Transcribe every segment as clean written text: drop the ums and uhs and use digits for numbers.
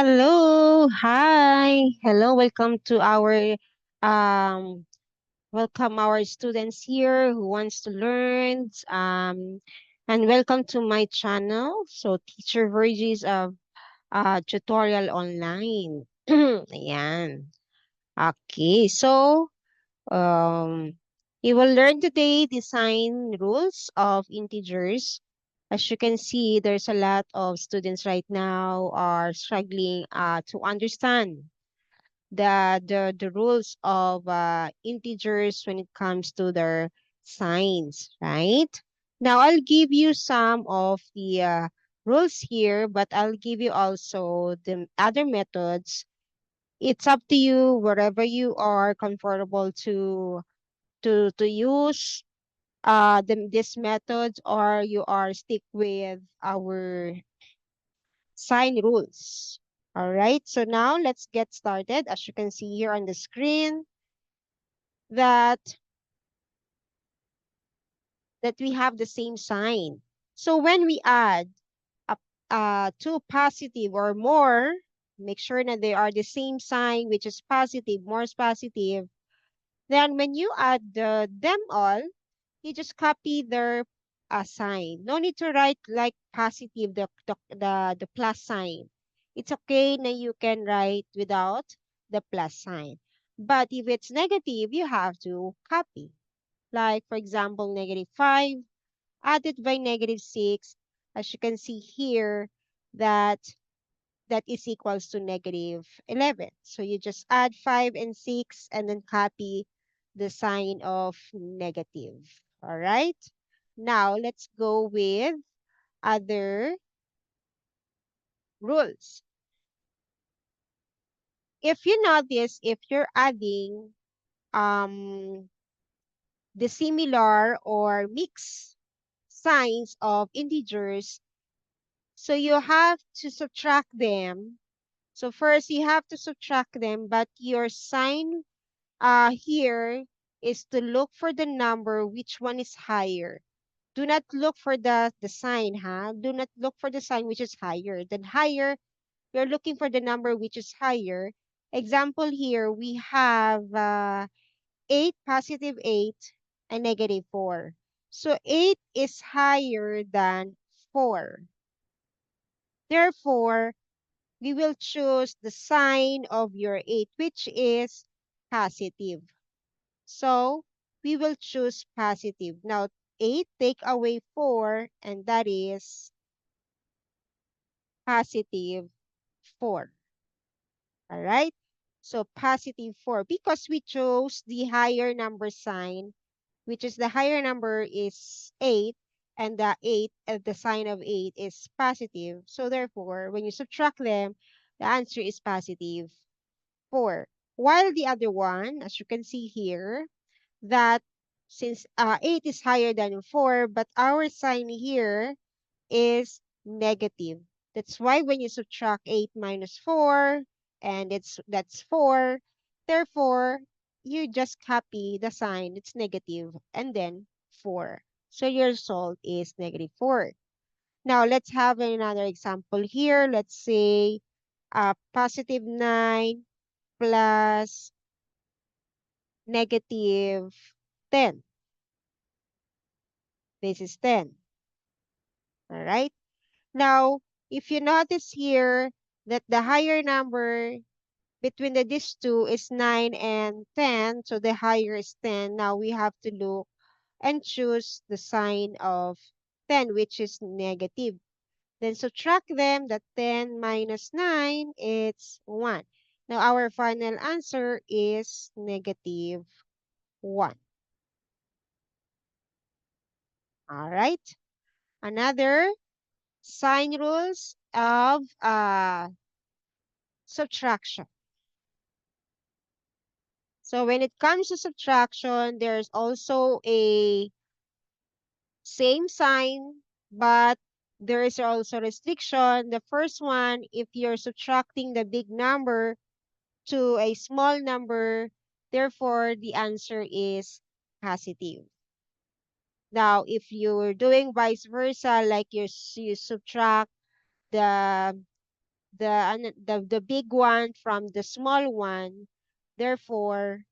Hello, hi, hello, um welcome our students here who wants to learn and welcome to my channel. So Teacher Virgie's of tutorial online. Ayan. Okay, so um you will learn today design rules of integers. As you can see, there's a lot of students right now are struggling to understand the rules of integers when it comes to their signs, right? Now I'll give you some of the rules here, but I'll give you also the other methods. It's up to you wherever you are comfortable to use these methods, or you are stick with our sign rules. All right, so now let's get started. As you can see here on the screen, that we have the same sign. So when we add two positive or more, make sure that they are the same sign, which is positive, more is positive. Then when you add them all, you just copy their sign. No need to write like positive, the plus sign. It's okay that you can write without the plus sign. But if it's negative, you have to copy. Like, for example, -5 added by -6, as you can see here, that is equals to -11. So you just add 5 and 6 and then copy the sign of negative. All right. Now let's go with other rules. If you notice, if you're adding um, the similar or mixed signs of integers, so you have to subtract them. So first you have to subtract them, but your sign here is to look for the number which one is higher. Do not look for the sign, huh? Do not look for the sign which is higher. Then higher, you're looking for the number which is higher. Example here, we have 8, +8, and -4. So 8 is higher than 4. Therefore, we will choose the sign of your 8, which is positive. So we will choose positive. Now, 8 take away 4, and that is +4. All right? So +4, because we chose the higher number sign, which is the higher number is 8, and the 8, the sign of 8 is positive. So therefore, when you subtract them, the answer is +4. While the other one, as you can see here, that since 8 is higher than 4, but our sign here is negative. That's why when you subtract 8 minus 4, and that's 4, therefore, you just copy the sign, it's negative, and then 4. So your result is -4. Now, let's have another example here. Let's say +9 plus -10. This is 10. All right. Now, if you notice here that the higher number between these two is 9 and 10, so the higher is 10. Now we have to look and choose the sign of 10, which is negative. Then subtract them, that 10 minus 9, it's 1. Now our final answer is -1. All right. Another sign rules of subtraction. So when it comes to subtraction, there's also a same sign, but there is also restriction. The first one, if you're subtracting the big number to a small number, therefore the answer is positive. Now, if you're doing vice versa, like you subtract the the big one from the small one, therefore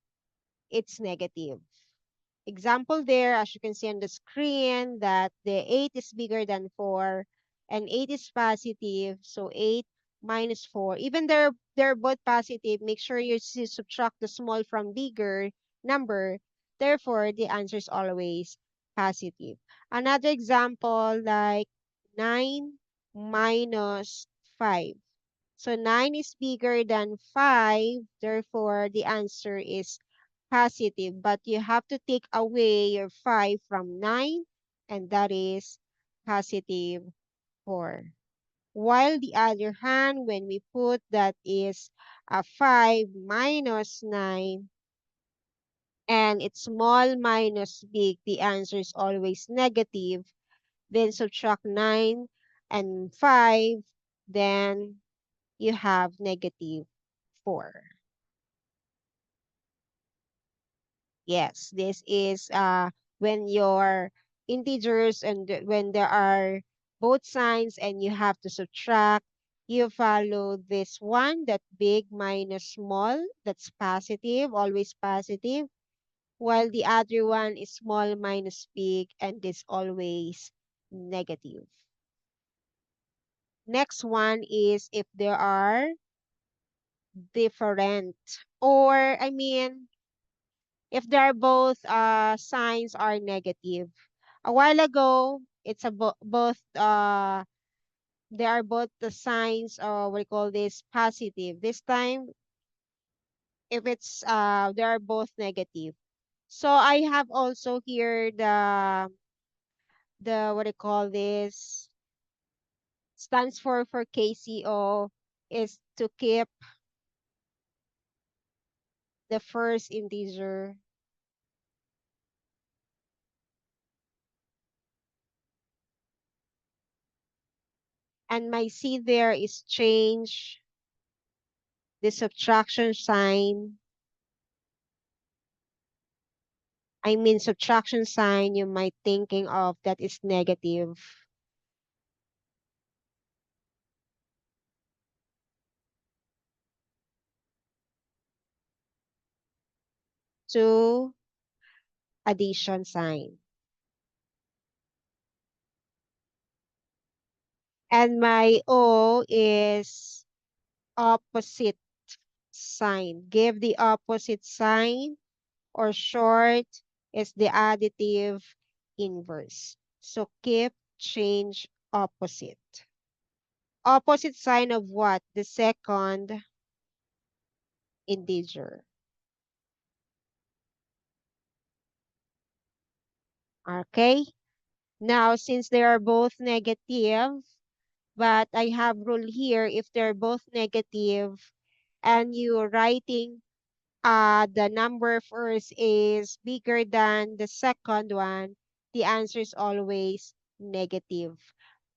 it's negative. Example there, as you can see on the screen, that the 8 is bigger than 4 and 8 is positive. So 8 minus 4. Even they're both positive, make sure you subtract the small from bigger number. Therefore, the answer is always positive. Another example like 9 minus 5. So 9 is bigger than 5, therefore the answer is positive. But you have to take away your 5 from 9, and that is positive 4. While the other hand, when we put that is a 5 minus 9, and it's small minus big, the answer is always negative. Then subtract 9 and 5, then you have negative 4. Yes, this is when your integers and when there are both signs and you have to subtract, you follow this one, that big minus small, that's positive, always positive, while the other one is small minus big and this always negative. Next one is if there are different, or I mean, if they're both signs are negative. A while ago, it's a both they are both the signs, or what we call this, positive. This time, if it's they are both negative. So I have also here the what I call this, stands for KCO, is to keep the first integer, and my C there is change the subtraction sign. I mean, subtraction sign you might thinking of that is negative to addition sign. And my O is opposite sign. Give the opposite sign, or short is the additive inverse. So keep, change, opposite. Opposite sign of what? The second integer. Okay? Now, since they are both negative, but I have rule here, if they're both negative and you're writing the number first is bigger than the second one, the answer is always negative.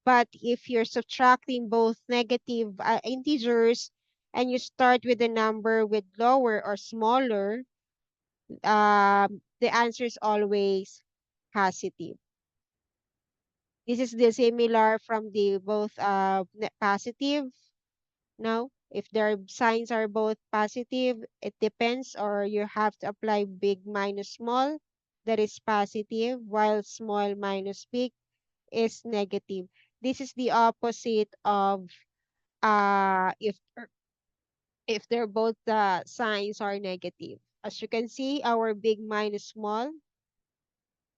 But if you're subtracting both negative integers and you start with a number with lower or smaller, the answer is always positive. This is the similar from the both positive. No, if their signs are both positive, it depends, or you have to apply big minus small, that is positive, while small minus big is negative. This is the opposite of if they're both the signs are negative. As you can see, our big minus small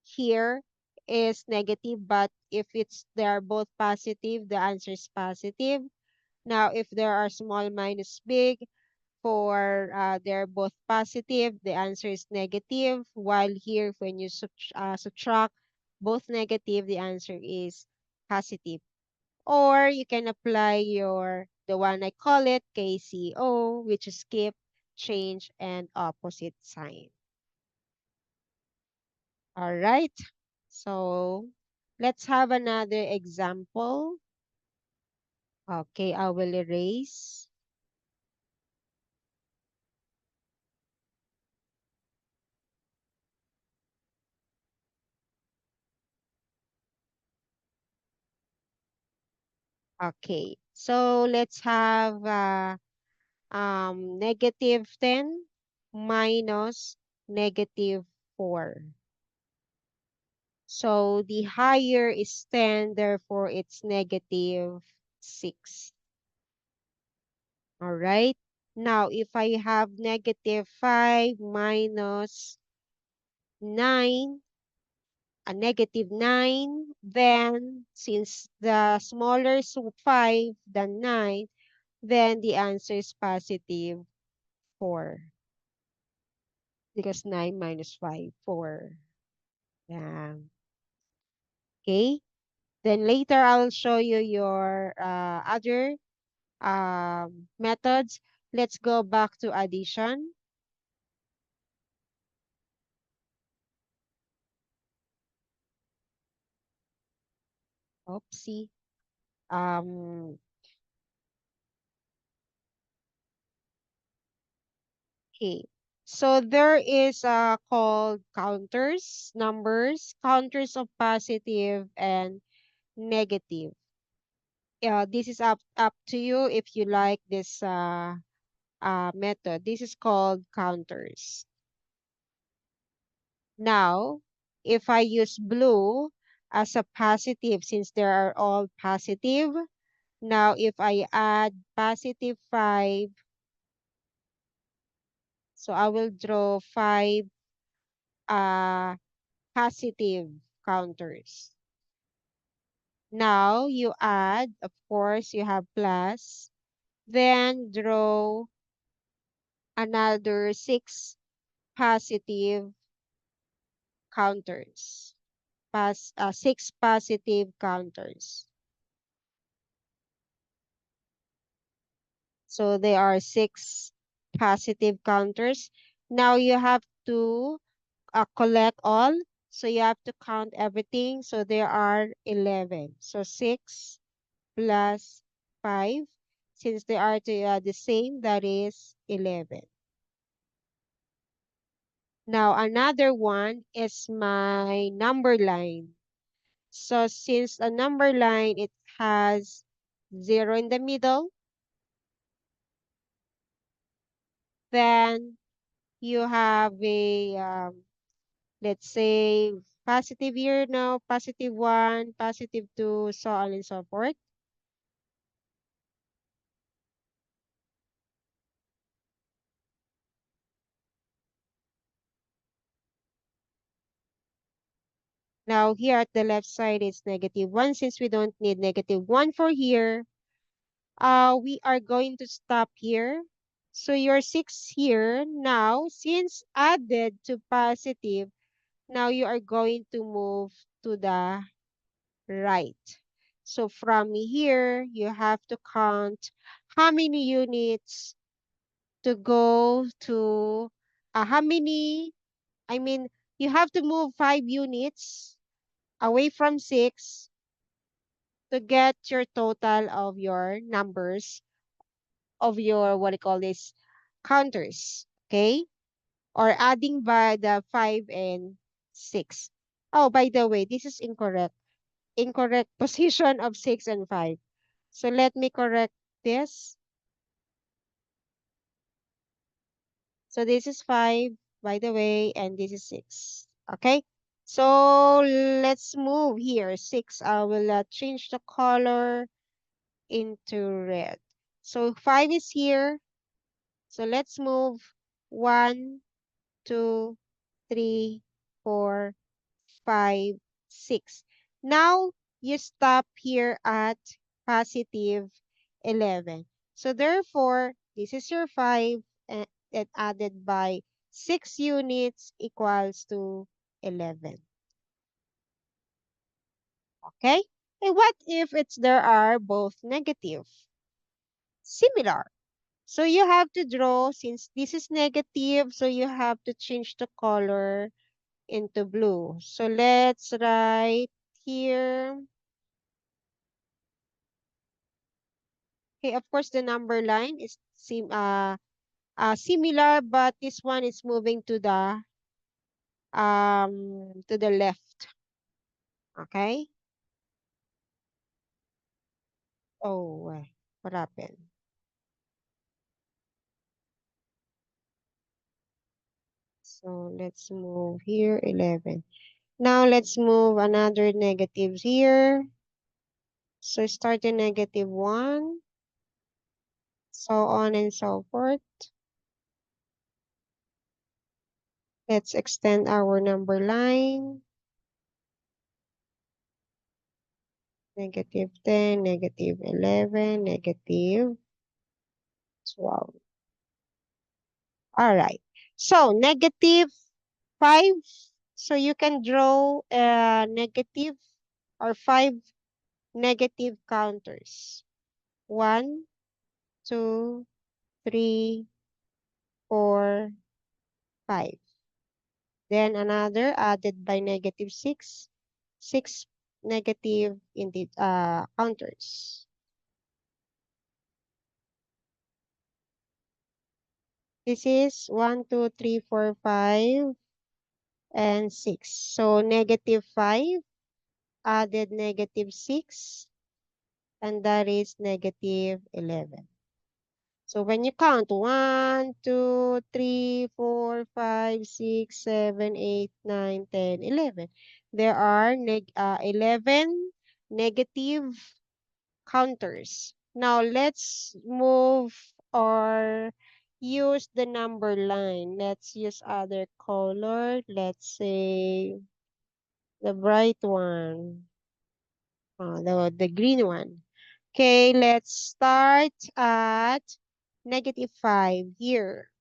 here is negative, but if they are both positive, the answer is positive. Now, if there are small minus big, for they're both positive, the answer is negative. While here, when you subtract both negative, the answer is positive. Or you can apply the one I call it KCO, which is keep, change, and opposite sign. All right. So let's have another example. Okay, I will erase. Okay. So let's have negative 10 minus negative 4. So the higher is 10, therefore it's negative 6. All right. Now, if I have negative 5 minus 9, a negative 9, then since the smaller is 5 than 9, then the answer is positive 4. Because 9 minus 5, 4. Yeah. Okay. Then later I'll show you your other methods. Let's go back to addition. Oopsie. Um, okay. So there is called counters, numbers, counters of positive and negative. This is up to you if you like this method. This is called counters. Now, if I use blue as a positive, since they are all positive, now if I add positive 5, so I will draw 5 uh, positive counters. Now you add, of course, you have plus, then draw another 6 positive counters. 6 positive counters. So there are 6 positive counters. Now you have to collect all. So you have to count everything. So there are 11. So 6 plus 5. Since they are the same, that is 11. Now another one is my number line. So since a number line, it has 0 in the middle, then you have a, let's say, positive here now, positive 1, positive 2, so on and so forth. Now here at the left side, it's negative 1. Since we don't need negative 1 for here, we are going to stop here. So your 6 here, now, since added to positive, now you are going to move to the right. So from here, you have to count how many units to go to, how many, I mean, you have to move 5 units away from 6 to get your total of your numbers of your, what do you call this, counters, okay? Or adding by the 5 and 6. Oh, by the way, this is incorrect. Incorrect position of 6 and 5. So let me correct this. So this is 5, by the way, and this is 6. Okay? So let's move here. 6, I will change the color into red. So 5 is here. So let's move 1, 2, 3, 4, 5, 6. Now you stop here at positive 11. So therefore, this is your 5 and added by 6 units equals to 11. Okay? And what if there are both negative? Similar. So you have to draw, since this is negative, so you have to change the color into blue. So let's write here. Okay, of course, the number line is similar, but this one is moving to the left. Okay. Oh, What happened? So let's move here, 11. Now let's move another negative here. So start in -1, so on and so forth. Let's extend our number line. -10, -11, -12. All right. So -5. So you can draw a negative or 5 negative counters. 1, 2, 3, 4, 5. Then another added by -6, 6 negative counters. This is 1, 2, 3, 4, 5, and 6. So -5 added -6, and that is -11. So when you count 1, 2, 3, 4, 5, 6, 7, 8, 9, 10, 11, there are 11 negative counters. Now let's move or use the number line. Let's use other color. Let's say the bright one, the green one. Okay, let's start at -5 here.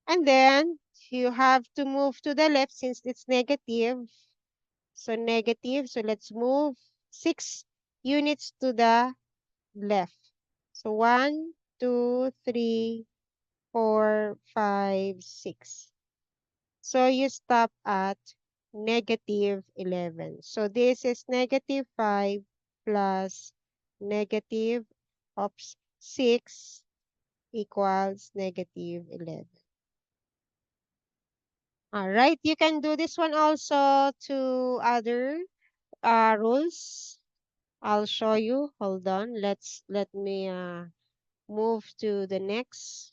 And then you have to move to the left since it's negative. So negative, so let's move 6 units to the left. So 1, 2, 3, 4, 5, 6. So you stop at -11. So this is -5 plus negative, oops, 6 equals -11. All right, you can do this one also to other rules. I'll show you. Hold on. Let me move to the next,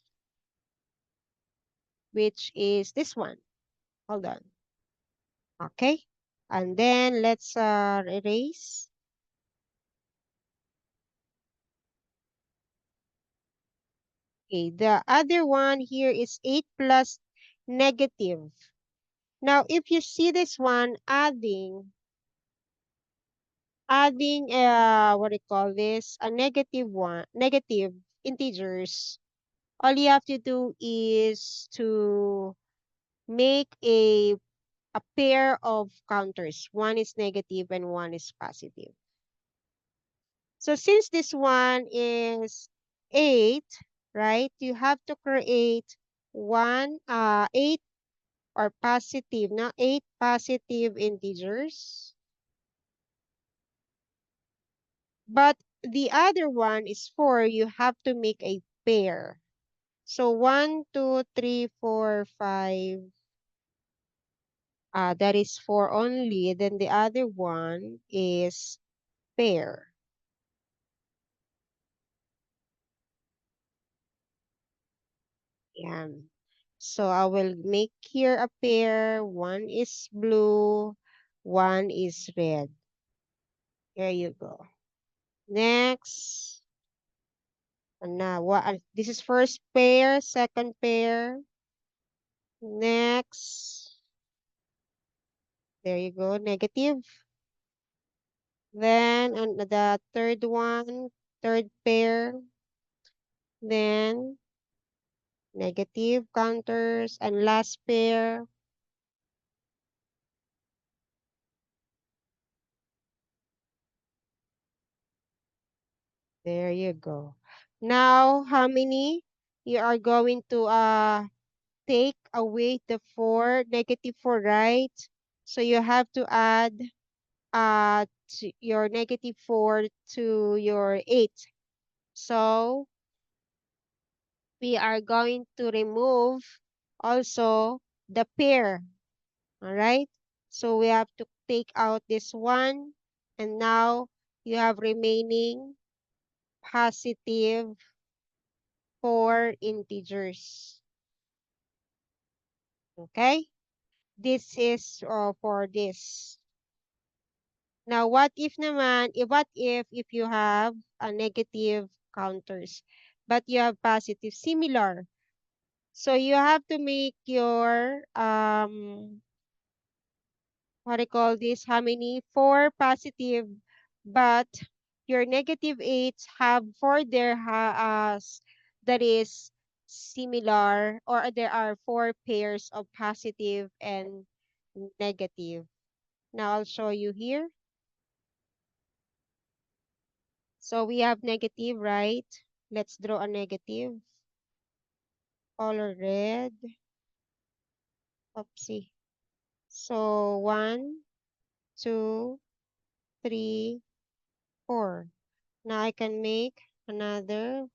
which is this one. Hold on. Okay. And then let's erase. Okay, the other one here is 8 plus negative. Now, if you see this one, adding what do you call this, a negative integers, all you have to do is to make a pair of counters. One is negative and one is positive. So since this one is 8, right, you have to create 8 or positive, now 8 positive integers. But the other one is 4, you have to make a pair. So 1, 2, 3, 4, 5, that is 4 only. Then the other one is pair. Yeah. So I will make here a pair. One is blue, one is red. Here you go. Next. And now, this is first pair, second pair. Next. There you go, negative. Then on the third one, third pair. Then negative counters and last pair. There you go. Now, how many you are going to take away the 4, -4, right? So you have to add your -4 to your 8. So we are going to remove also the pair. All right. So we have to take out this one. And now you have remaining positive 4 integers. Okay? This is for this. Now, what if naman, what if you have a negative counters, but you have positive similar? So you have to make your, what do you call this? How many? 4 positive, but your negative 8 have 4 there that is similar, or there are 4 pairs of positive and negative. Now I'll show you here. So we have negative, right? Let's draw a negative. Color red. Oopsie. So 1, 2, 3, 4. Now I can make another.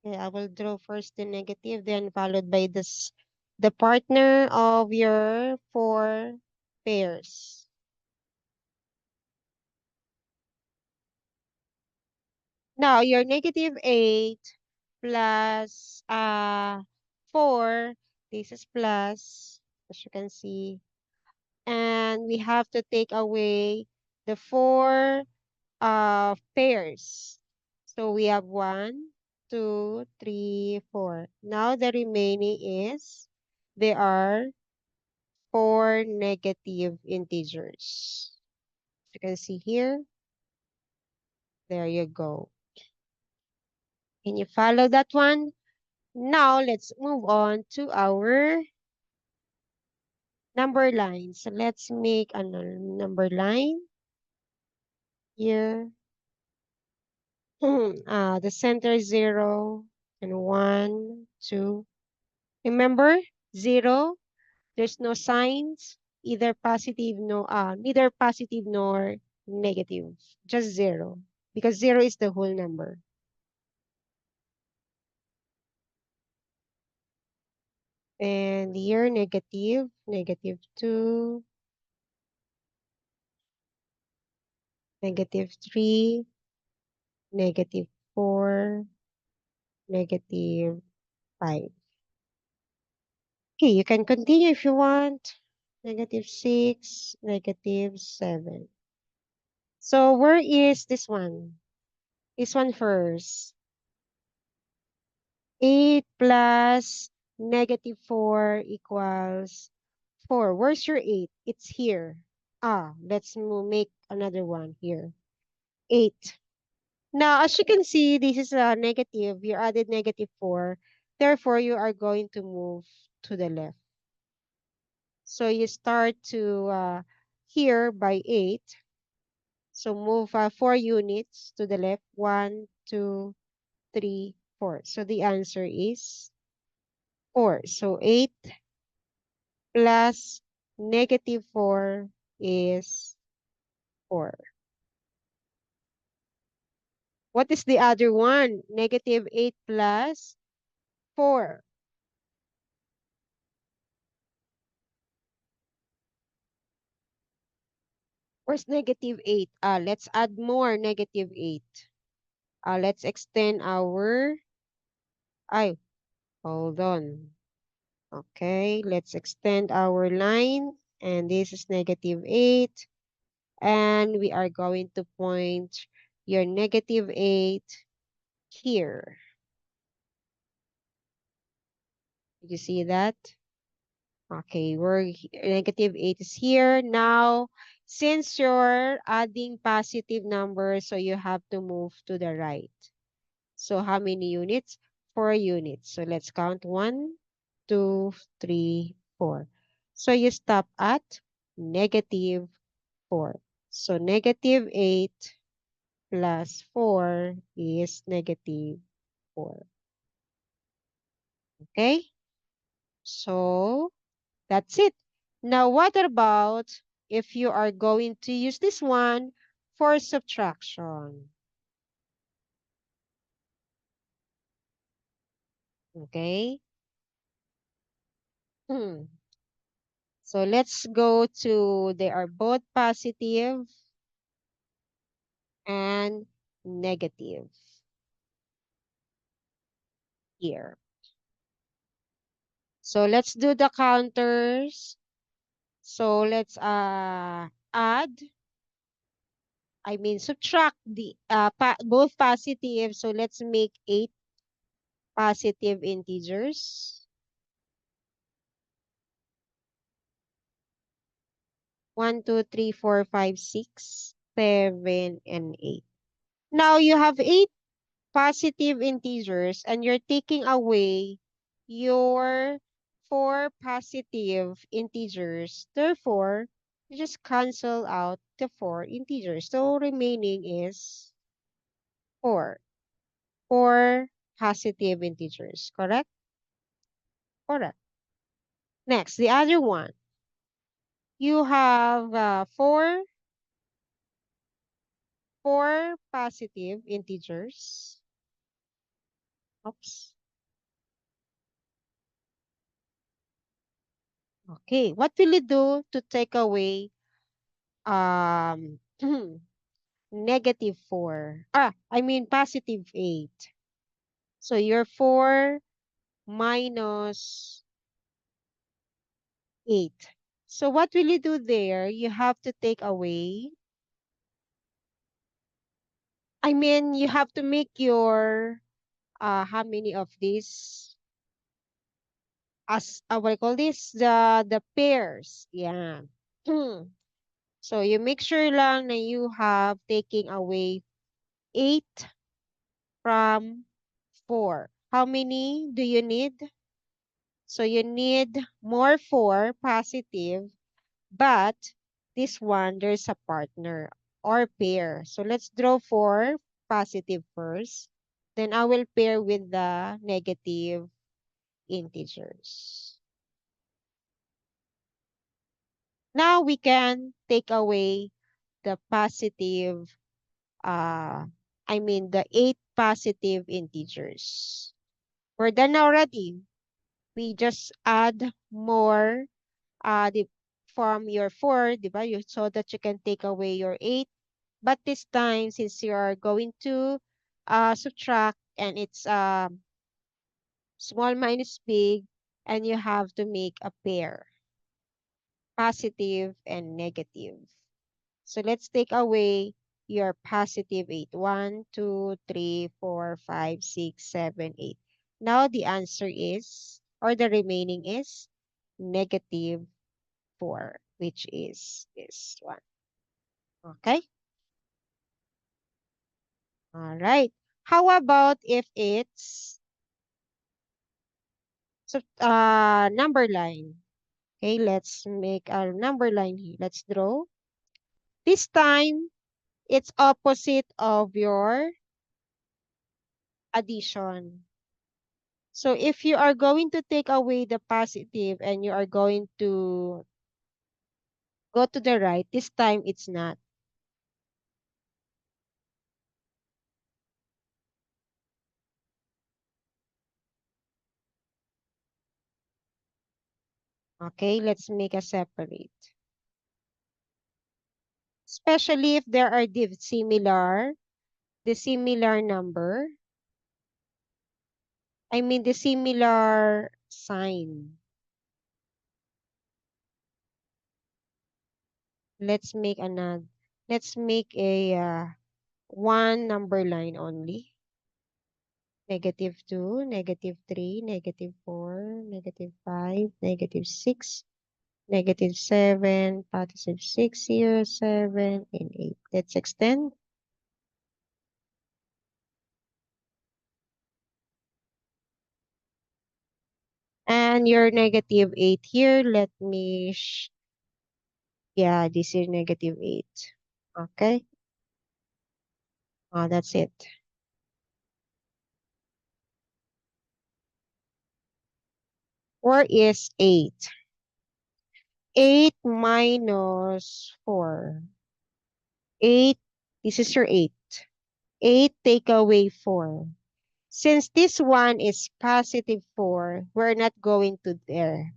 Okay, I will draw first the negative, then followed by this, the partner of your 4 pairs. Now your negative 8 plus 4, this is plus, as you can see. And we have to take away the 4 pairs. So we have 1, 2, 3, 4. Now the remaining is, there are 4 negative integers. You can see here. There you go. Can you follow that one? Now let's move on to our number line. So let's make a number line here. The center 0 and 1, 2. Remember, 0, there's no signs, either positive, neither positive nor negative, just 0, because 0 is the whole number. And here, negative, negative 2, negative 3, negative 4, negative 5. Okay, you can continue if you want. Negative 6, negative 7. So where is this one? This one first. 8 plus negative 4 equals 4. Where's your 8? It's here. Let's make another one here. 8. Now, as you can see, this is a negative. You added negative 4. Therefore, you are going to move to the left. So you start to here by 8. So move 4 units to the left. 1, 2, 3, 4. So the answer is 4. So 8 plus negative 4 is 4. What is the other one? Negative 8 plus 4. Where's negative 8? Let's add more negative 8. Let's extend our, hold on. Okay, let's extend our line. And this is negative 8. And we are going to point your negative 8 here. You see that? Okay, negative 8 is here. Now, since you're adding positive numbers, so you have to move to the right. So how many units? 4 units. So let's count 1, 2, 3, 4. So you stop at negative 4. So negative 8 plus 4 is negative 4. Okay? So that's it. Now, what about if you are going to use this one for subtraction? Okay. Hmm. So let's go to, they are both positive. and negative here. So let's do the counters. So let's add, I mean subtract the both positive. So let's make 8 positive integers. 1, 2, 3, 4, 5, 6, 7, and 8. Now you have 8 positive integers and you're taking away your 4 positive integers. Therefore, you just cancel out the 4 integers. So remaining is 4. 4 positive integers, correct? Correct. Next, the other one. You have 4 positive integers. Oops. Okay, what will you do to take away um negative 4? I mean positive 8. So your 4 minus 8. So what will you do there? You have to take away, I mean, you have to make your, how many of these? As, what I call this? The pairs. Yeah. So you make sure lang na you have taking away 8 from 4. How many do you need? So you need more 4 positive, but this one, there's a partner or pair. So let's draw 4 positive first. Then I will pair with the negative integers. Now we can take away the positive, I mean the 8 positive integers. We're done already. We just add more from your 4, diba? So that you can take away your 8. But this time, since you are going to subtract and it's small minus big, and you have to make a pair, positive and negative. So let's take away your positive 8. 1, 2, 3, 4, 5, 6, 7, 8. Now the answer is, or the remaining is, negative 4, which is this one. Okay? All right. How about if it's number line? Okay, let's make a number line here. Let's draw. This time, it's opposite of your addition. So if you are going to take away the positive and you are going to go to the right, this time it's not. Okay, let's make a separate. Especially if there are the similar number. I mean the similar sign. Let's make another. Let's make a one number line only. -2, -3, -4, -5, -6, -7, positive 6 here, 7, and 8. Let's extend. And your -8 here, let me, yeah, this is -8. Okay. That's it. Or is 8. 8 minus 4. 8, this is your 8. 8 take away 4. Since this one is positive 4, we're not going to there.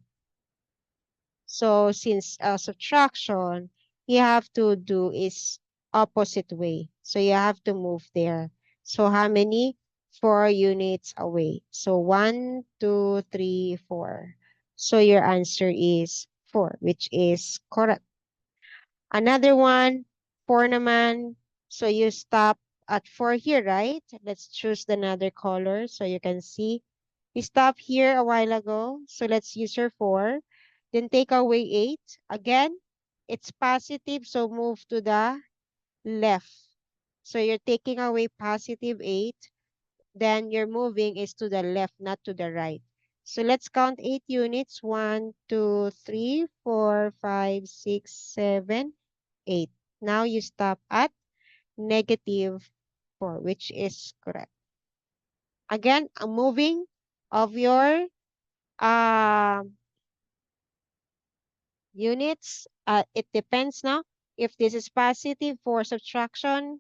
So since subtraction, you have to do is opposite way. So you have to move there. So how many? 4 units away. So 1, 2, 3, 4. So your answer is 4, which is correct. Another one, 4 naman. So you stop at 4 here, right? Let's choose another color so you can see. We stopped here a while ago. So let's use your 4. Then take away 8. Again, it's positive, so move to the left. So you're taking away positive 8. Then you're moving is to the left, not to the right. So let's count 8 units. 1, 2, 3, 4, 5, 6, 7, 8. Now you stop at negative 4, which is correct. Again, a moving of your units. It depends now. If this is positive for subtraction,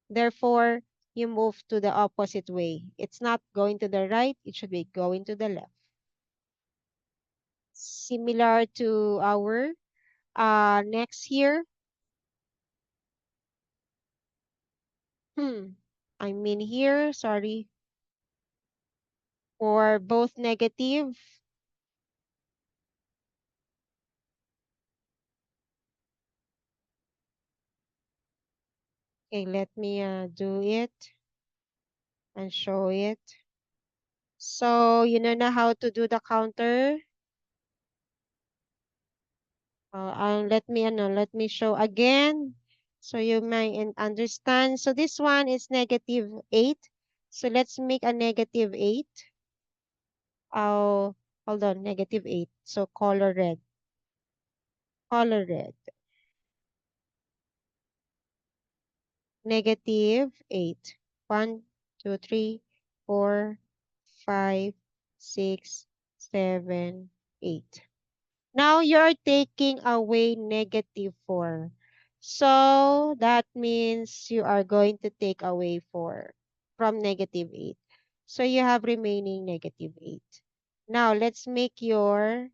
therefore, you move to the opposite way. It's not going to the right, it should be going to the left. Similar to our next here. I mean here, sorry, for both negative. Okay, let me do it and show it. So you know now how to do the counter. Let me show again so you might understand. So this one is negative 8. So let's make a negative 8. Oh, hold on, negative 8. So color red. Color red. Negative 8. 1, 2, 3, 4, 5, 6, 7, 8. Now you're taking away negative 4. So that means you are going to take away 4 from negative 8. So you have remaining negative 8. Now let's make your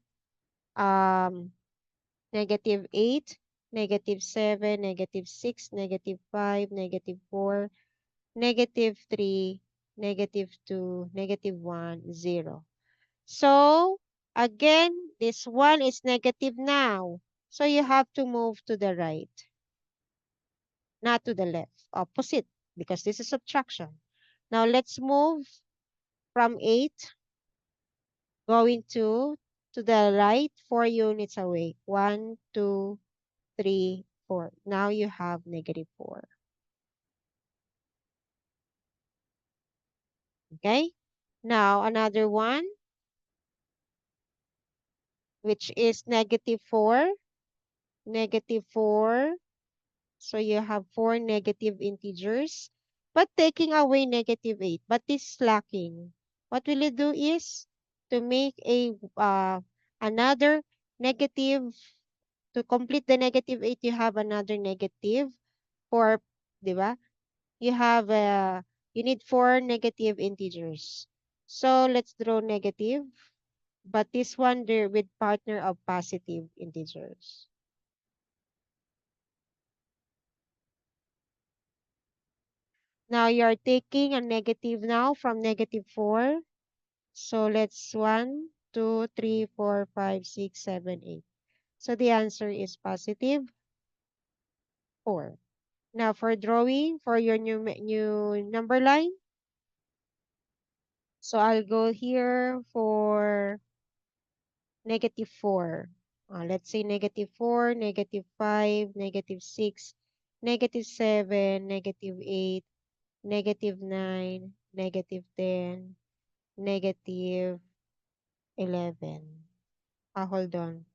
negative 8, negative 7, negative 6, negative 5, negative 4, negative 3, negative 2, negative 1, 0. So, again, this one is negative now. So, you have to move to the right, not to the left, opposite, because this is subtraction. Now, let's move from 8, going to the right, 4 units away. 1, 2, 3, 4. Now, you have negative 4. Okay? Now, another one, which is negative 4. Negative 4. So you have 4 negative integers, but taking away negative 8. But this is lacking. What will you do is to make a another negative, to complete the negative 8, you have another negative 4, di ba? You have, you need 4 negative integers. So let's draw negative, but this one there with partner of positive integers. Now you're taking a negative now from negative 4. So let's 1, 2, 3, 4, 5, 6, 7, 8. So the answer is positive 4. Now for drawing for your new number line. So I'll go here for negative 4. Let's say negative 4, negative 5, negative 6, negative 7, negative 8, negative 9, negative 10, negative 11. Hold on.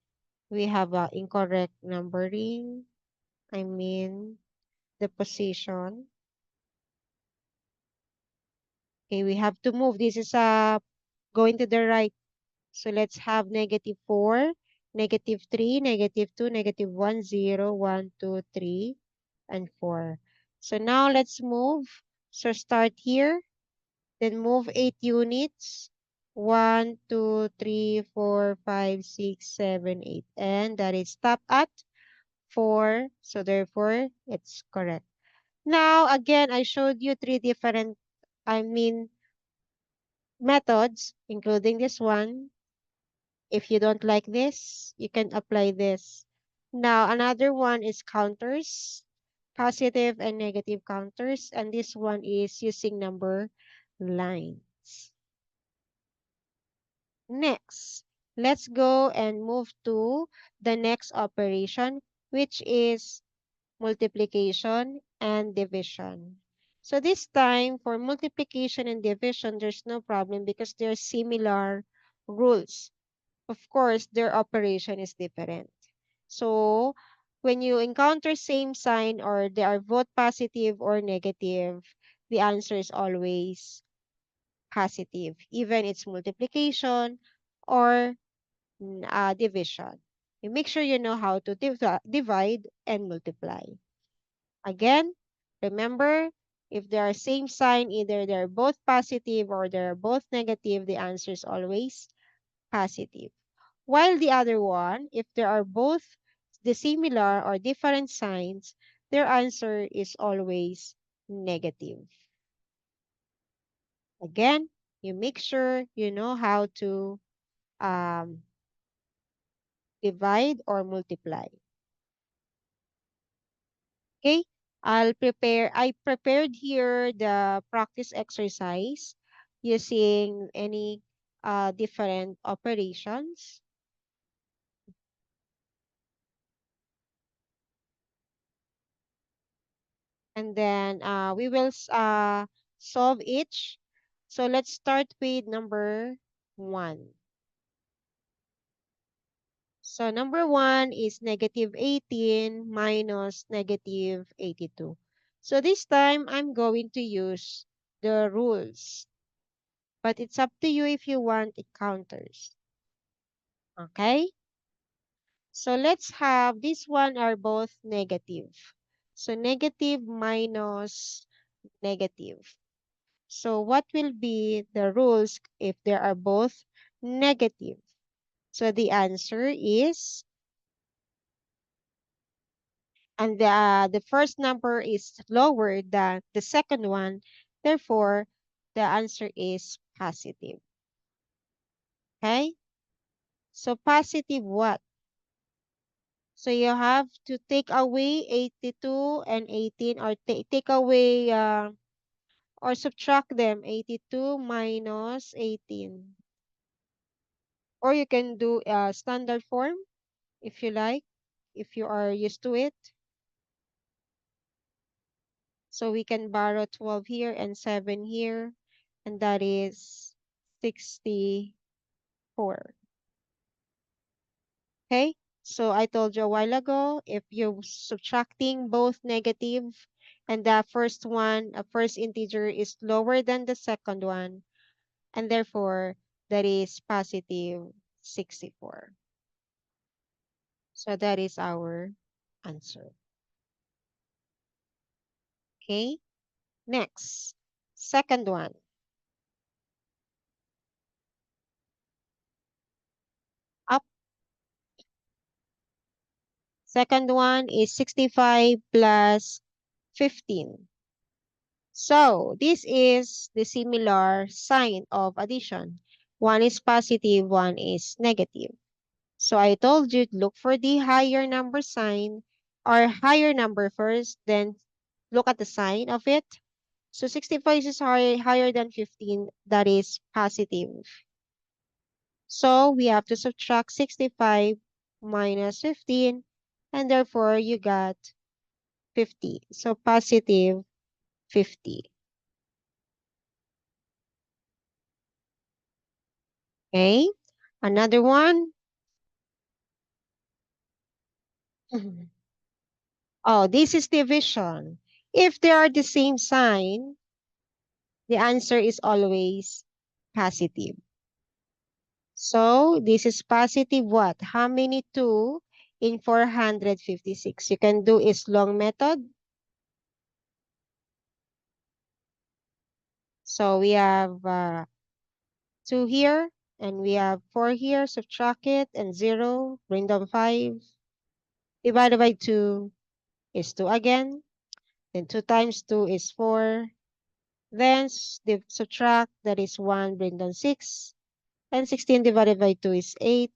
We have incorrect numbering. I mean, the position. Okay, we have to move. This is going to the right. So let's have negative 4, negative 3, negative 2, negative 1, 0, 1, 2, 3, and 4. So now let's move. So start here. Then move 8 units. 1, 2, 3, 4, 5, 6, 7, 8. And that is stop at 4. So therefore, it's correct. Now, again, I showed you three different, methods, including this one. If you don't like this, you can apply this. Now, another one is counters, positive and negative counters, and this one is using number lines. Next, let's go and move to the next operation, which is multiplication and division. So this time, for multiplication and division, there's no problem because they're similar rules. Of course, their operation is different. So when you encounter same sign or they are both positive or negative, the answer is always positive, even it's multiplication or division. You make sure you know how to divide and multiply. Again, remember, if they are same sign, either they're both positive or they're both negative, the answer is always positive. While the other one, if there are both the similar or different signs, their answer is always negative. Again, you make sure you know how to um, divide or multiply. Okay, I prepared here the practice exercise using any different operations. And then we will solve each. So let's start with number 1. So number 1 is negative 18 minus negative 82. So this time I'm going to use the rules, but it's up to you if you want it counters. Okay? So let's have this one are both negative. So negative minus negative. So what will be the rules if there are both negative? So the answer is, and the first number is lower than the second one. Therefore, the answer is positive. Okay? So positive what? So you have to take away 82 and 18 or take away or subtract them 82 minus 18. Or you can do a standard form if you like, if you are used to it. So we can borrow 12 here and 7 here, and that is 64. Okay, so I told you a while ago, if you're subtracting both negative and the first one, a first integer is lower than the second one, and therefore that is positive 64. So that is our answer. Okay, next, second one. Up. Second one is 65 plus 15. So this is the similar sign of addition. One is positive, one is negative. So I told you to look for the higher number sign or higher number first, then look at the sign of it. So 65 is higher than 15, that is positive. So we have to subtract 65 minus 15, and therefore you got 50. So positive 50. Okay, another one. Oh, this is division. If they are the same sign, the answer is always positive. So this is positive what? How many 2 in 456? You can do is long method. So we have 2 here, and we have 4 here. Subtract it, and 0, bring down 5. Divided by 2 is 2 again. Then 2 times 2 is 4. Then subtract, that is 1, bring down 6. And 16 divided by 2 is 8.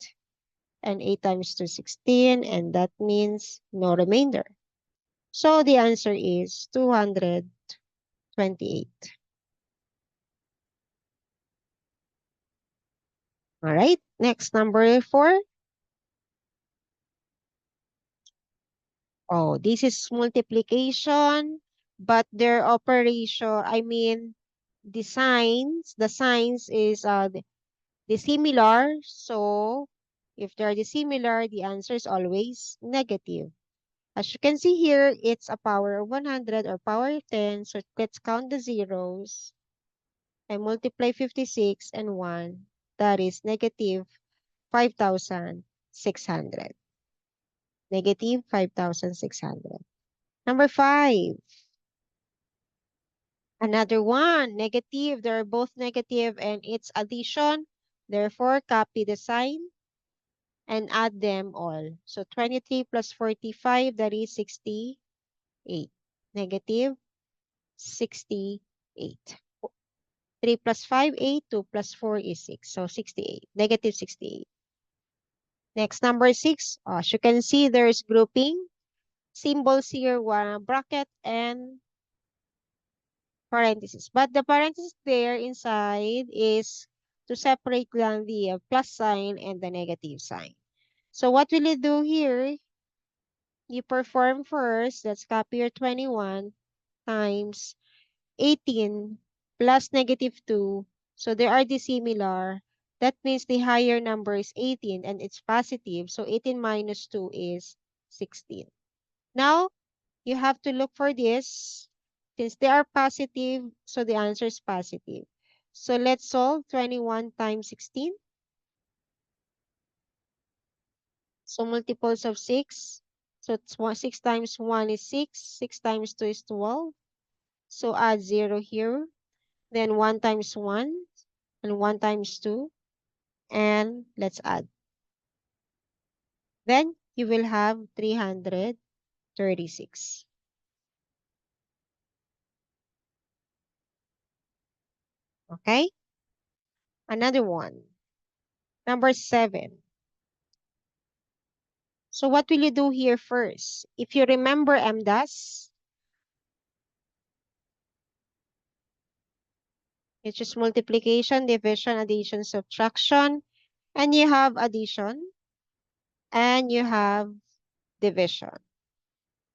And 8 times 2 is 16. And that means no remainder. So the answer is 228. All right, next, number 4. Oh, this is multiplication, but their operation, the signs is dissimilar. So if they're dissimilar, the answer is always negative. As you can see here, it's a power of 100 or power of 10. So let's count the zeros and multiply 56 and 1. That is negative 5,600. Negative 5,600. Number 5. Another one, negative. They're both negative and it's addition. Therefore, copy the sign and add them all. So 23 plus 45, that is 68. Negative 68. 3 plus 5, 8. 2 plus 4 is 6. So 68. Negative 68. Next, number 6. As you can see, there's grouping. Symbols here, one bracket and parentheses. But the parentheses there inside is to separate lang the plus sign and the negative sign. So what will you do here? You perform first. Let's copy your 21 times 18 plus negative 2. So they are dissimilar. That means the higher number is 18 and it's positive. So 18 minus 2 is 16. Now, you have to look for this. Since they are positive, so the answer is positive. So let's solve 21 times 16. So multiples of 6. So it's 6 times 1 is 6. 6 times 2 is 12. So add 0 here. Then 1 times 1 and 1 times 2. And let's add. Then you will have 336. Okay? Another one. Number 7. So what will you do here first? If you remember MDAS, it's just multiplication, division, addition, subtraction, and you have addition, and you have division.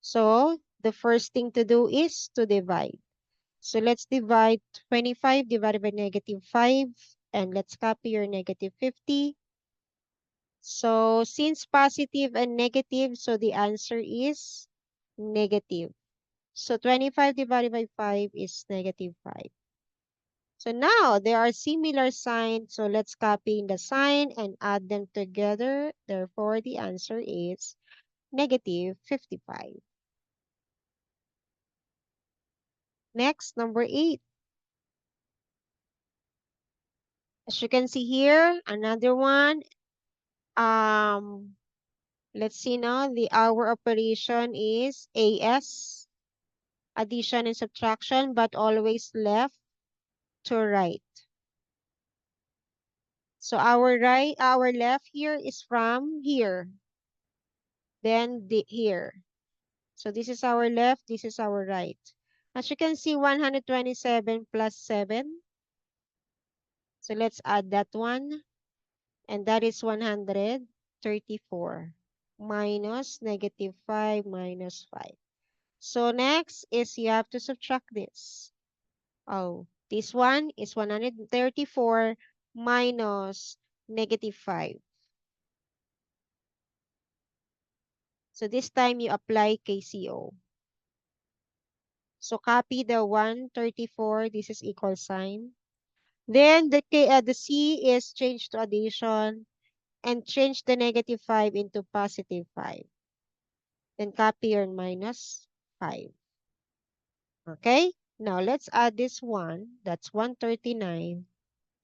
So the first thing to do is to divide. So let's divide 25 divided by negative 5, and let's copy your negative 50. So since positive and negative, so the answer is negative. So 25 divided by 5 is negative 5. So now there are similar signs. So let's copy in the sign and add them together. Therefore, the answer is negative 55. Next, number 8. As you can see here, another one. Let's see now. The hour operation is AS, addition and subtraction, but always left to right. So our left here is from here, then here. So this is our left, this is our right. As you can see, 127 plus 7. So let's add that one. And that is 134 minus negative 5 minus 5. So next is you have to subtract this. Oh, this one is 134 minus negative 5. So this time you apply KCO. So copy the 134. This is equal sign. Then the C is changed to addition and change the negative 5 into positive 5. Then copy your minus 5. Okay? Now let's add this one. That's 139.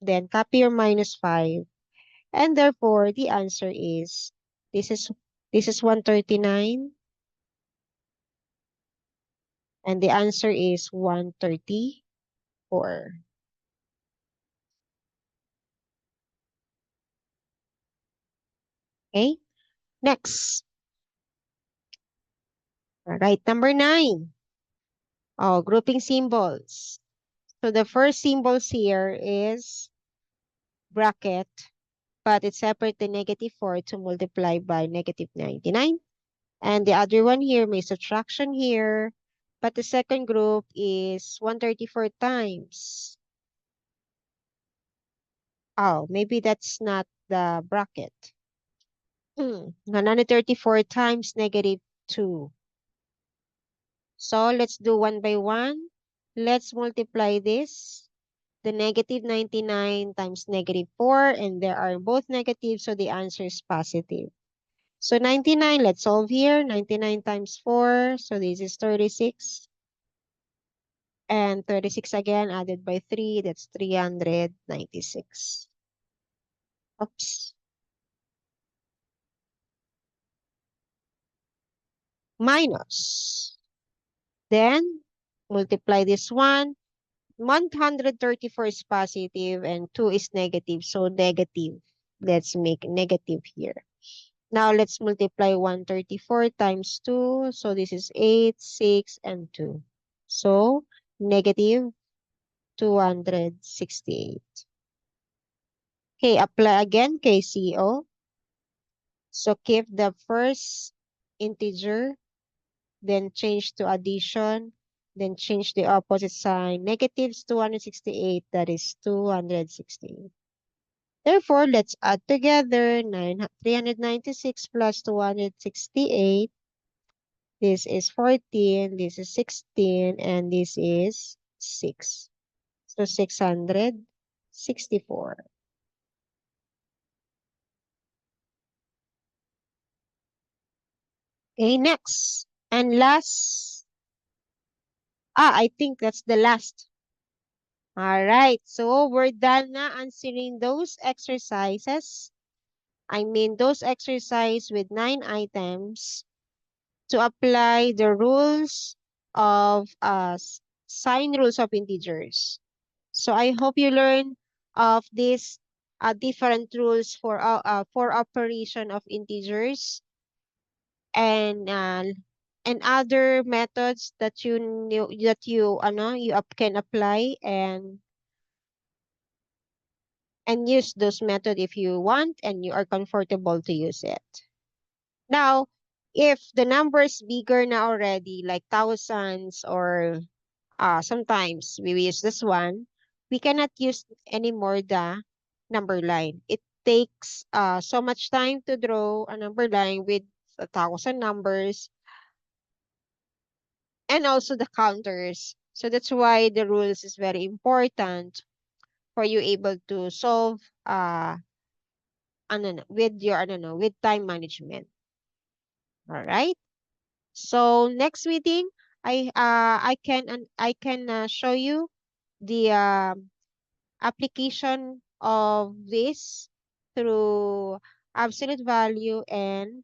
Then copy your minus 5. And therefore the answer is this is 139 And the answer is 134. Okay, next. All right, number 9. Oh, grouping symbols. So the first symbols here is bracket, but it's separate the -4 to multiply by -99. And the other one here may subtraction here, but the second group is 134 times. Oh, maybe that's not the bracket. 134 times -2. So let's do one by one. Let's multiply this. The -99 times -4, and they are both negative, so the answer is positive. So 99, let's solve here. 99 times 4, so this is 36. And 36 again, added by 3, that's 396. Oops. Minus. Then, multiply this one. 134 is positive and 2 is negative, so negative. Let's make negative here. Now, let's multiply 134 times 2. So, this is 8, 6, and 2. So, negative 268. Okay, apply again, KCO. So keep the first integer, then change to addition, then change the opposite sign. Negatives 268, that is 268. Therefore, let's add together 396 plus 268. This is 14, this is 16, and this is 6. So 664. Okay, next. And last. I think that's the last. All right, so we're done na answering those exercises. I mean, those exercises with 9 items to apply the rules of sign rules of integers. So I hope you learn of these different rules for operation of integers and other methods that you knew that can apply and use those method if you want and you are comfortable to use it. Now, if the number is bigger na already, like thousands or sometimes we use this one, we cannot use anymore the number line. It takes so much time to draw a number line with 1,000 numbers and also the counters. So that's why the rules is very important for you able to solve with your with time management. All right. So next meeting, I can show you the application of this through absolute value and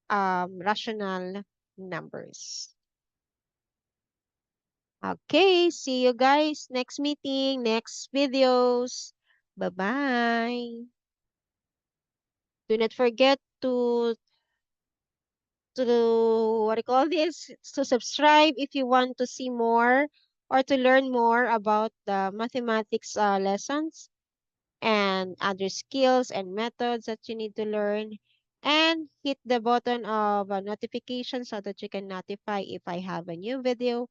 rational numbers. Okay, see you guys next meeting, next videos. Bye-bye. Do not forget what do you call this? To subscribe if you want to see more or to learn more about the mathematics lessons and other skills and methods that you need to learn. And hit the button of notification so that you can notify if I have a new video.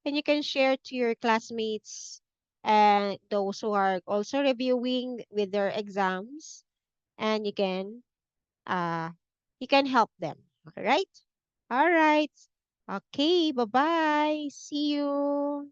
And you can share to your classmates and those who are also reviewing with their exams. And uh, you can help them. All right? All right. Okay, bye-bye. See you.